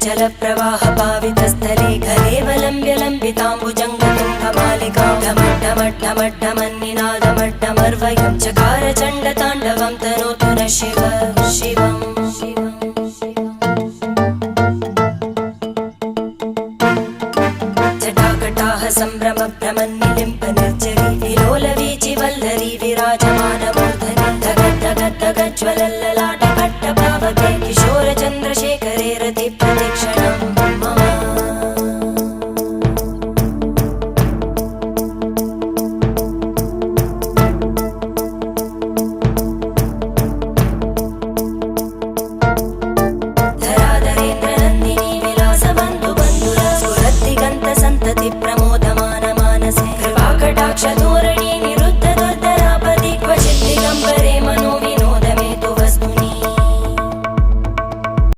जलप्रवाहपावितस्थले घलेवलम्ब्यलम्बिताम्बुजङ्गतुङ्गमालिकां ढमड्ढमड्ढमड्ढमन्निनादमड्ढमर्वयं चकार चण्डताण्डवं तनोतु न शिव शिवम् जटाकटाः सम्भ्रमभ्रमन्निलिं